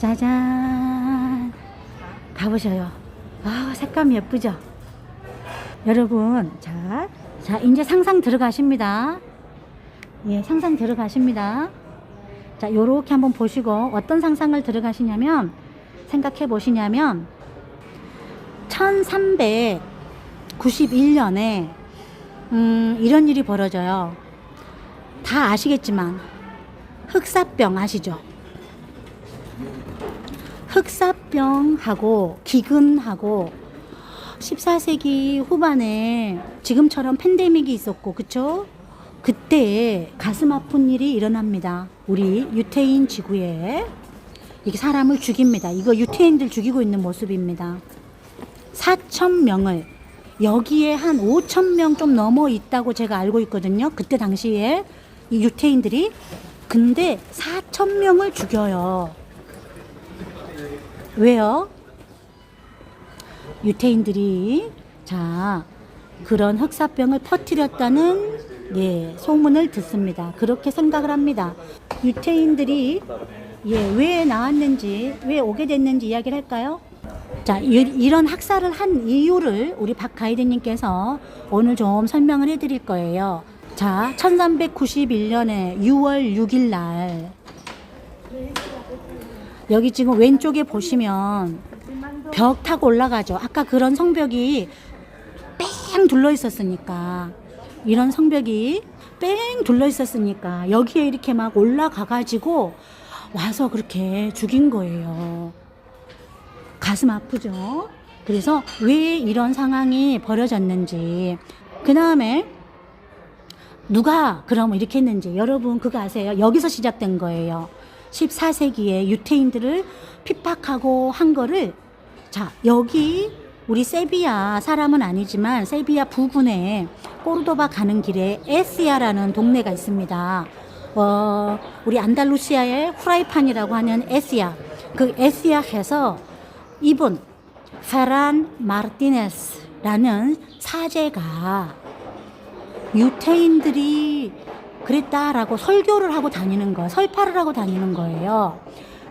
짜잔. 가보셔요. 아, 색감이 예쁘죠? 여러분, 자, 이제 상상 들어가십니다. 예, 상상 들어가십니다. 자, 요렇게 한번 보시고 어떤 상상을 들어가시냐면, 생각해 보시냐면 1391년에 이런 일이 벌어져요. 다 아시겠지만 흑사병 아시죠? 흑사병하고 기근하고 14세기 후반에 지금처럼 팬데믹이 있었고, 그쵸? 그때 가슴 아픈 일이 일어납니다. 우리 유태인 지구에 이게 사람을 죽입니다. 이거 유태인들 죽이고 있는 모습입니다. 4,000명을, 여기에 한 5,000명 좀 넘어 있다고 제가 알고 있거든요. 그때 당시에 이 유태인들이. 근데 4,000명을 죽여요. 왜요? 유태인들이 그런 흑사병을 퍼뜨렸다는 소문을 듣습니다. 그렇게 생각을 합니다. 유태인들이 왜 나왔는지, 왜 오게 됐는지 이야기를 할까요? 자, 이런 학살을 한 이유를 우리 박 가이드님께서 오늘 좀 설명을 해드릴 거예요. 자, 1391년에 6월 6일 날, 여기 지금 왼쪽에 보시면 벽 타고 올라가죠. 아까 그런 성벽이 뺑 둘러 있었으니까, 이런 성벽이 뺑 둘러 있었으니까 여기에 이렇게 막 올라가 가지고 와서 그렇게 죽인 거예요. 가슴 아프죠? 그래서 왜 이런 상황이 벌어졌는지, 그 다음에 누가 그럼 이렇게 했는지, 여러분 그거 아세요? 여기서 시작된 거예요. 14세기에 유태인들을 핍박하고 한 거를, 자, 여기 우리 세비야 사람은 아니지만 세비야 부근에 꼬르도바 가는 길에 에시아라는 동네가 있습니다. 우리 안달루시아의 후라이판이라고 하는 에시아, 그 에시아에서 이분 페란 마르티네스라는 사제가 유태인들이 그랬다라고 설교를 하고 다니는 거, 설파를 하고 다니는 거예요.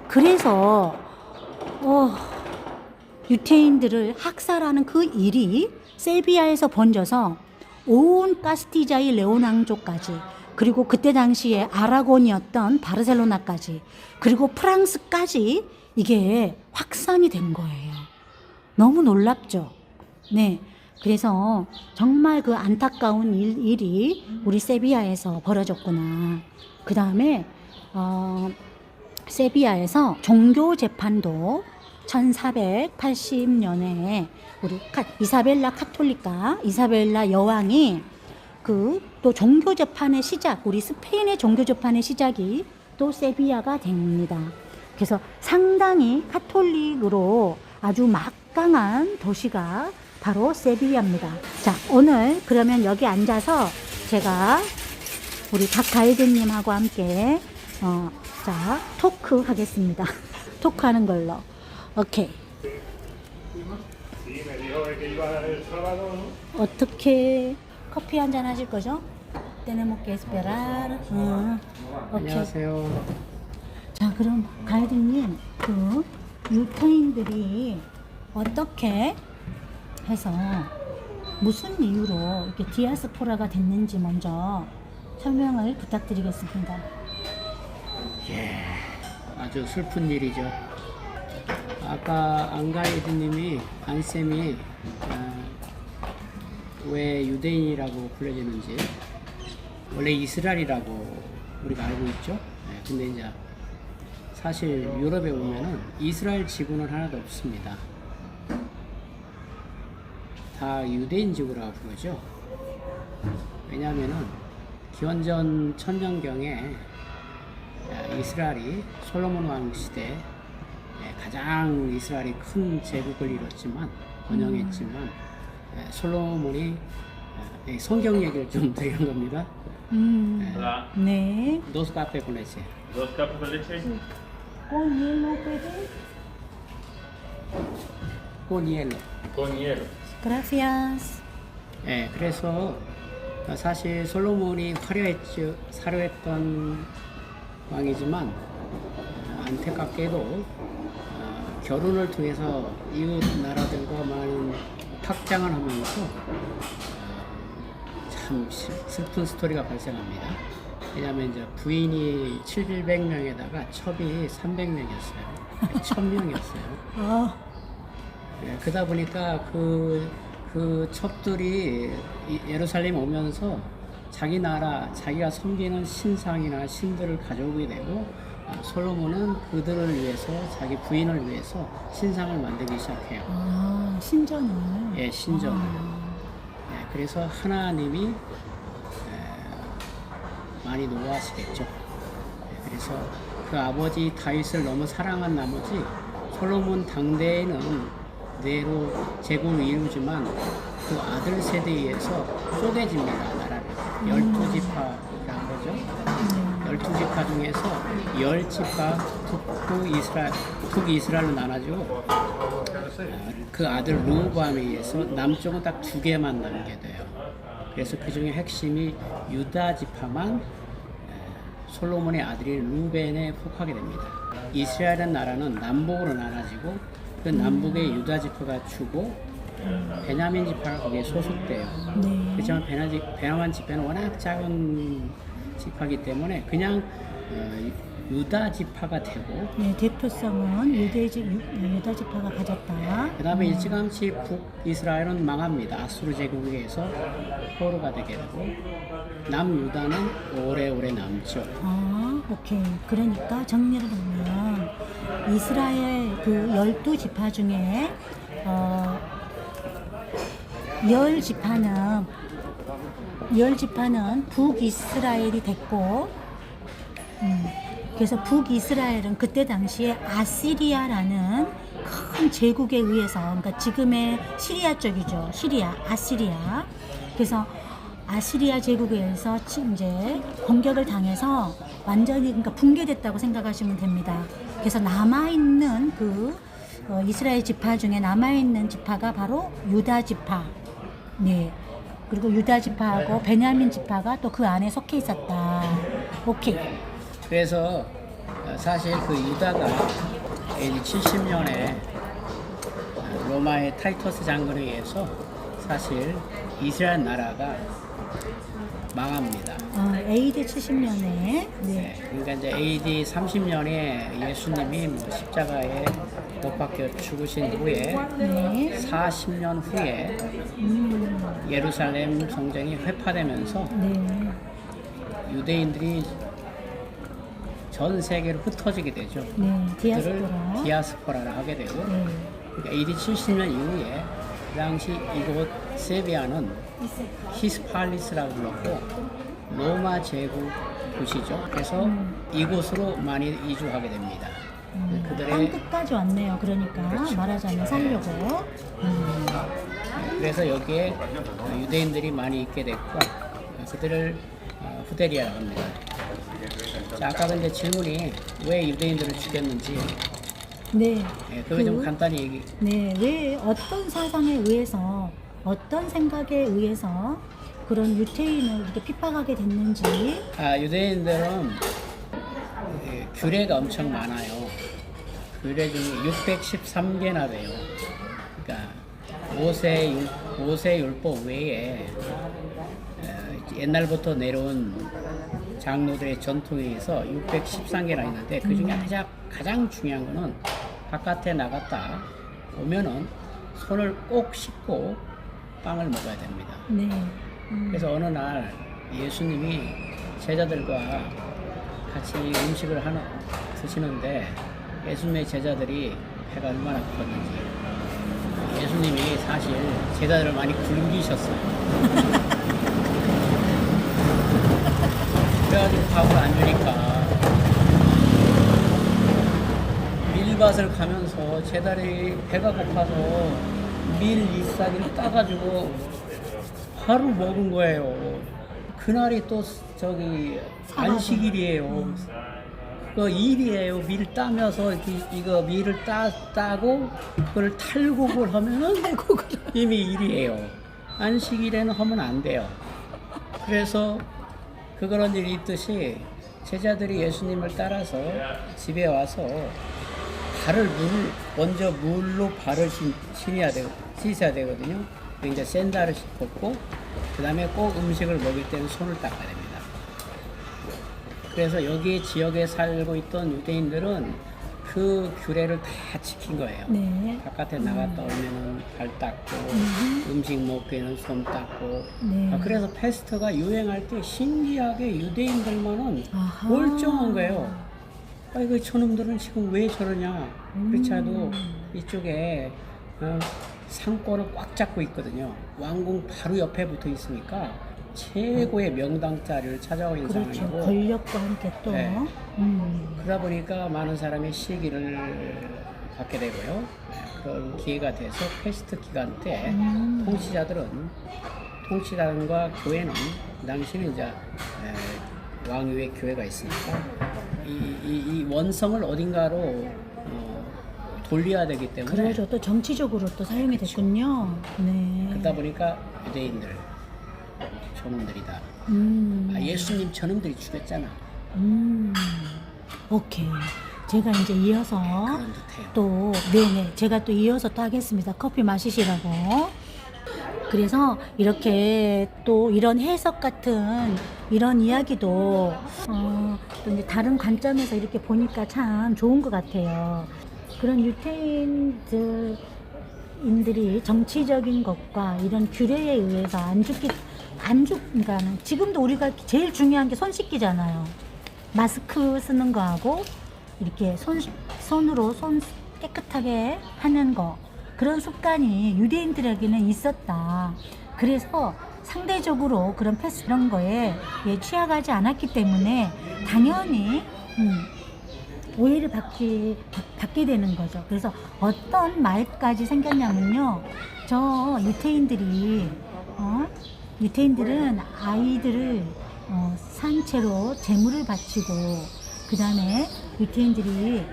그래서 유태인들을 학살하는 그 일이 세비야에서 번져서 온 카스티자의 레오낭조까지, 그리고 그때 당시에 아라곤이었던 바르셀로나까지, 그리고 프랑스까지 이게 확산이 된 거예요. 너무 놀랍죠? 네. 그래서 정말 그 안타까운 일이 우리 세비야에서 벌어졌구나. 그 다음에 세비야에서 종교 재판도 1480년에 우리 이사벨라 카톨리카, 이사벨라 여왕이 또 종교 재판의 시작, 우리 스페인의 종교 재판의 시작이 또 세비야가 됩니다. 그래서 상당히 카톨릭으로 아주 막강한 도시가 바로 세비야입니다. 자, 오늘 그러면 여기 앉아서 제가 우리 박 가이드님하고 함께 토크 하겠습니다. 토크하는 걸로. 오케이. 어떻게 커피 한잔 하실 거죠? Tenemos que esperar. 안녕하세요. 자, 그럼 가이드님, 그 유태인들이 어떻게 해서 무슨 이유로 이렇게 디아스포라가 됐는지 먼저 설명을 부탁드리겠습니다. 아주 슬픈 일이죠. 아까 안가이드님이, 안쌤이 왜 유대인이라고 불려지는지, 원래 이스라엘이라고 우리가 알고 있죠. 근데 이제 사실 유럽에 오면은 이스라엘 지구는 하나도 없습니다. 다 유대인 지구라고 부르죠. 왜냐하면은 기원전 천년경에 이스라엘이 솔로몬 왕 시대 가장 이스라엘이 큰 제국을 이뤘지만, 번영했지만, 솔로몬이 성경 얘기를 좀 드리는 겁니다. 네. Dos cafés con leche. ¿Dos cafés con leche? Con hielo, puede? Con hielo. Con hielo. Gracias. 그래서 사실 솔로몬이 화려했던 왕이지만 안타깝게도 결혼을 통해서 이웃 나라들과 많은 확장을 하면서 참 슬픈 스토리가 발생합니다. 왜냐하면 이제 부인이 700명에다가 첩이 300명이었어요. 1000명이었어요. 아, 그러다 보니까 그 첩들이 예루살렘 오면서 자기 나라, 자기가 섬기는 신상이나 신들을 가져오게 되고 솔로몬은 그들을 위해서, 자기 부인을 위해서 신상을 만들기 시작해요. 아, 신전을. 예, 신전을. 예, 그래서 하나님이 많이 노하시겠죠. 예, 그래서 그 아버지 다윗을 너무 사랑한 나머지 솔로몬 당대에는 대로 제국을 이루지만 그 아들 세대에 의해서 쪼개집니다, 나라를. 12지파라는 거죠. 12지파 중에서 10지파 북이스라엘로 나눠지고 그 아들 르호보암에 의해서 남쪽은 딱 2개만 남게 돼요. 그래서 그 중에 핵심이 유다 지파만 솔로몬의 아들인 루벤에 속하게 됩니다. 이스라엘은 나라는 남북으로 나눠지고 그 남북의 유다 지파가 주고 베냐민 지파가 거기에 소속돼요. 네. 그렇지만 베냐민 지파는 워낙 작은 지파이기 때문에 그냥 유다 지파가 되고 네, 대표성은 유다 지파가 가졌다. 그 다음에 일찌감치 북이스라엘은 망합니다. 아수르 제국에 의해서 포로가 되게 되고 남유다는 오래오래 남죠. 아, 오케이. 그러니까 정리를 하면 이스라엘 그 12지파 중에 10지파는 북이스라엘이 됐고 그래서 북이스라엘은 그때 당시에 아시리아라는 큰 제국에 의해서, 그러니까 지금의 시리아 쪽이죠. 아시리아. 그래서 아시리아 제국에 의해서 이제 공격을 당해서 완전히 그러니까 붕괴됐다고 생각하시면 됩니다. 그래서 남아있는 그 이스라엘 지파 중에 남아있는 지파가 바로 유다 지파. 네. 그리고 유다 지파하고 베냐민 지파가 또 그 안에 속해 있었다. 오케이. 그래서 사실 그 유다가 AD 70년에 로마의 타이터스 장군에 의해서 사실 이스라엘 나라가 망합니다. AD 70년에 네. 네, 그러니까 이제 AD 30년에 예수님이 십자가에 못 박혀 죽으신 후에 네. 40년 후에 예루살렘 성전이 회파되면서 네. 유대인들이 전 세계로 흩어지게 되죠. 네. 그들을 디아스포라. 디아스포라를 하게 되고 네. 그러니까 AD 70년 이후에 그 당시 이곳 세비야는 히스팔리스라고 불렀고 로마 제국 도시죠. 그래서 이곳으로 많이 이주하게 됩니다. 땅 그들의 끝까지 왔네요. 그러니까 말하자면 살려고. 그래서 여기에 유대인들이 많이 있게 됐고 그들을 후데리아라고 합니다. 자, 아까 근데 질문이 왜 유대인들을 죽였는지 네. 그거 좀 간단히 얘기. 네. 왜 어떤 사상에 의해서 어떤 생각에 의해서 그런 유태인을 이렇게 핍박하게 됐는지. 유대인들은 규례가 엄청 많아요. 규례 중에 613개나 돼요. 그러니까 모세 율법 외에 옛날부터 내려온 장로들의 전통에 의해서 613개나 있는데 그 중에 가장 중요한 거는 바깥에 나갔다 오면은 손을 꼭 씻고 빵을 먹어야 됩니다. 네. 그래서 어느 날 예수님이 제자들과 같이 음식을 드시는데 예수님의 제자들이 배가 얼마나 고팠는지 예수님이 사실 제자들을 많이 굶기셨어요. 그래가지고 밥을 안 주니까 밀밭을 가면서 제자들이 배가 고파서 밀 잎사귀를 따가지고 바로 먹은 거예요. 그날이 또 안식일이에요. 그 일이에요. 밀 따면서 이거 밀을 따고 그걸 탈곡을 하면은 이미 일이에요. 안식일에는 하면 안 돼요. 그래서 그런 일이 있듯이 제자들이 예수님을 따라서 집에 와서 먼저 물로 발을 씻어야 되거든요. 이제 샌들을 벗고 그 다음에 꼭 음식을 먹을 때는 손을 닦아야 됩니다. 그래서 여기 지역에 살고 있던 유대인들은 그 규례를 다 지킨 거예요. 네. 바깥에 나갔다 오면은 발 닦고 음식 먹기에는 손 닦고. 네. 그래서 패스트가 유행할 때 신기하게 유대인들만은 아하. 멀쩡한 거예요. 이거 저놈들은 지금 왜 저러냐. 그렇지 않아도 이쪽에 상권을 꽉 잡고 있거든요. 왕궁 바로 옆에 붙어 있으니까 최고의 명당 자리를 찾아오고 있는 그렇죠. 상황이고. 권력과 함께 또. 네. 그러다 보니까 많은 사람이 시기를 갖게 되고요. 그런 기회가 돼서 패스트 기간 때 통치자들과 교회는 그 당시는 이제 왕위의 교회가 있으니까 이 원성을 어딘가로 돌려야 되기 때문에 그러죠. 또 정치적으로 또 사용이 됐군요. 네. 그러다 보니까 유대인들 저놈들이다. 예수님 저놈들이 죽였잖아. 오케이. 제가 이제 이어서 그런 듯해요. 또, 네네. 제가 또 이어서 또 하겠습니다. 커피 마시시라고. 그래서 이렇게 또 이런 해석 같은 이런 이야기도 또 이제 다른 관점에서 이렇게 보니까 참 좋은 것 같아요. 그런 유태인들이 정치적인 것과 이런 규례에 의해서 그러니까 지금도 우리가 제일 중요한 게 손 씻기잖아요. 마스크 쓰는 거하고 이렇게 손으로 손 깨끗하게 하는 거, 그런 습관이 유대인들에게는 있었다. 그래서 상대적으로 그런 이런 거에 취약하지 않았기 때문에 당연히 오해를 받게 되는 거죠. 그래서 어떤 말까지 생겼냐면요. 저 유태인들은 아이들을 산채로 제물을 바치고, 그 다음에 유태인들이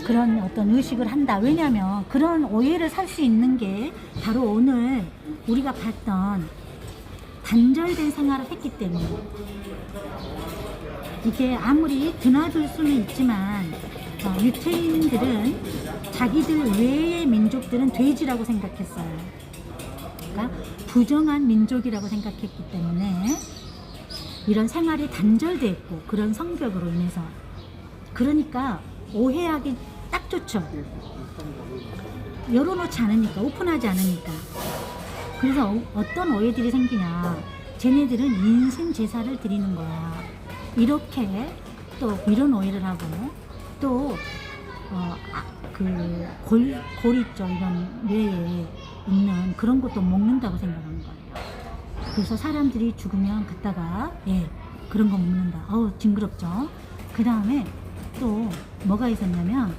그런 어떤 의식을 한다. 왜냐하면 그런 오해를 살 수 있는 게 바로 오늘 우리가 봤던 단절된 생활을 했기 때문에. 이게 아무리 드나들 수는 있지만 유태인들은 자기들 외의 민족들은 돼지라고 생각했어요. 그러니까 부정한 민족이라고 생각했기 때문에 이런 생활이 단절돼 있고, 그런 성격으로 인해서. 그러니까 오해하기 딱 좋죠. 열어놓지 않으니까, 오픈하지 않으니까. 그래서 어떤 오해들이 생기냐. 쟤네들은 인신 제사를 드리는 거야. 이렇게 또 이런 오해를 하고, 또 골 있죠. 이런 뇌에 있는 그런 것도 먹는다고 생각하는 거예요. 그래서 사람들이 죽으면 갖다가 그런 거 먹는다. 징그럽죠. 그 다음에 또 뭐가 있었냐면,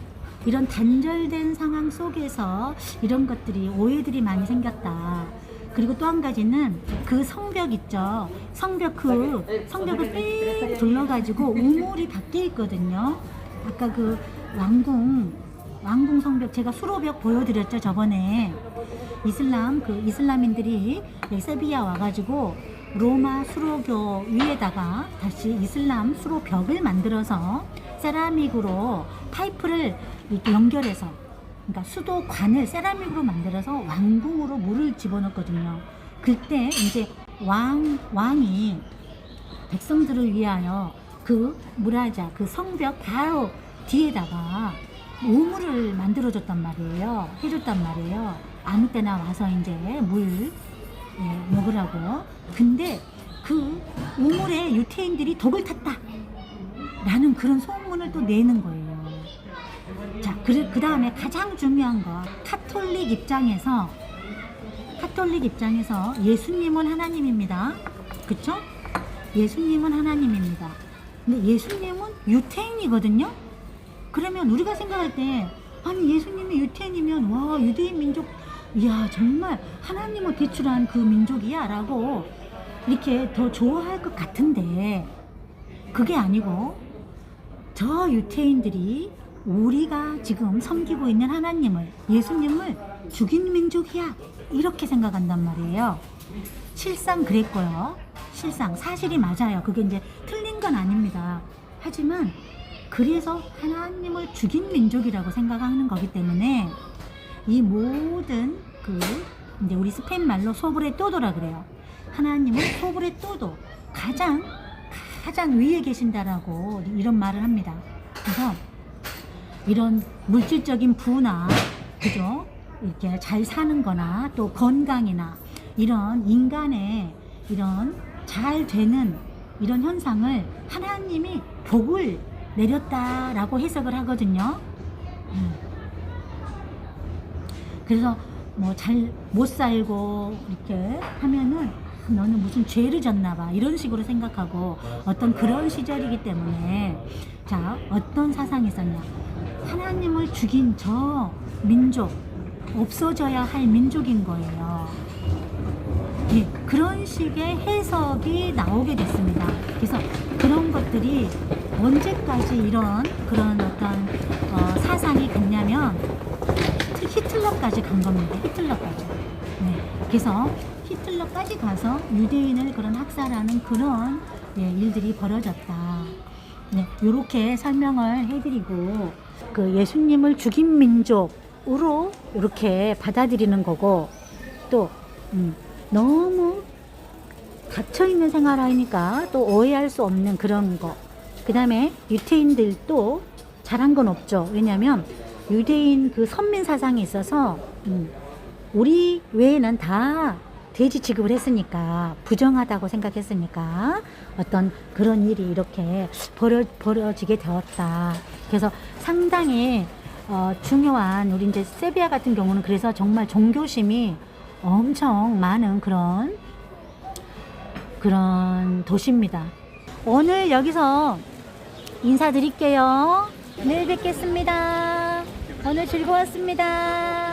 이런 단절된 상황 속에서 이런 것들이 오해들이 많이 생겼다. 그리고 또 한 가지는 그 성벽 있죠. 성벽을 빽 둘러가지고 우물이 밖에 있거든요. 아까 그 왕궁 성벽 제가 수로벽 보여드렸죠, 저번에. 이슬람인들이 세비야 와가지고 로마 수로교 위에다가 다시 이슬람 수로벽을 만들어서 세라믹으로 파이프를 이렇게 연결해서, 그러니까 수도관을 세라믹으로 만들어서 왕궁으로 물을 집어넣거든요. 그때 이제 왕이 백성들을 위하여 그 성벽 바로 뒤에다가 우물을 만들어줬단 말이에요. 해줬단 말이에요. 아무 때나 와서 이제 물 먹으라고. 근데 그 우물에 유태인들이 독을 탔다 라는 그런 소문을 또 내는 거예요. 자, 그 다음에 가장 중요한 거, 카톨릭 입장에서 예수님은 하나님입니다. 그쵸? 예수님은 하나님입니다. 근데 예수님은 유태인이거든요? 그러면 우리가 생각할 때, 아니, 예수님이 유태인이면, 와, 유대인 민족, 이야, 정말 하나님을 배출한 그 민족이야 라고 이렇게 더 좋아할 것 같은데, 그게 아니고, 저 유태인들이 우리가 지금 섬기고 있는 하나님을, 예수님을 죽인 민족이야, 이렇게 생각한단 말이에요. 실상 그랬고요. 실상 사실이 맞아요. 그게 이제 틀린 건 아닙니다. 하지만 그래서 하나님을 죽인 민족이라고 생각하는 거기 때문에 이 모든 이제 우리 스페인 말로 소브레 또도라 그래요. 하나님은 소브레 또도 가장 위에 계신다라고 이런 말을 합니다. 그래서 이런 물질적인 부나 그죠? 이렇게 잘 사는 거나 또 건강이나 이런 인간의 이런 잘 되는 이런 현상을 하나님이 복을 내렸다라고 해석을 하거든요. 그래서 뭐 잘 못 살고 이렇게 하면은 너는 무슨 죄를 졌나 봐 이런 식으로 생각하고 어떤 그런 시절이기 때문에 자 어떤 사상이 있었냐 하나님을 죽인 저 민족 없어져야 할 민족인 거예요. 예, 그런 식의 해석이 나오게 됐습니다. 그래서 그런 것들이 언제까지 이런 그런 어떤 사상이 갔냐면 히틀러까지 간 겁니다. 히틀러까지. 네, 그래서 히틀러까지 가서 유대인을 그런 학살하는 그런 일들이 벌어졌다. 네, 이렇게 설명을 해드리고 그 예수님을 죽인 민족으로 이렇게 받아들이는 거고 또 너무 갇혀있는 생활하니까 또 오해할 수 없는 그런 거. 그 다음에 유태인들도 잘한 건 없죠. 왜냐하면 유대인 그 선민 사상이 있어서 우리 외에는 다 돼지 취급을 했으니까 부정하다고 생각했으니까 어떤 그런 일이 이렇게 벌어지게 되었다. 그래서 상당히 중요한 우리 이제 세비야 같은 경우는 그래서 정말 종교심이 엄청 많은 그런 도시입니다. 오늘 여기서 인사드릴게요. 내일 뵙겠습니다. 오늘 즐거웠습니다.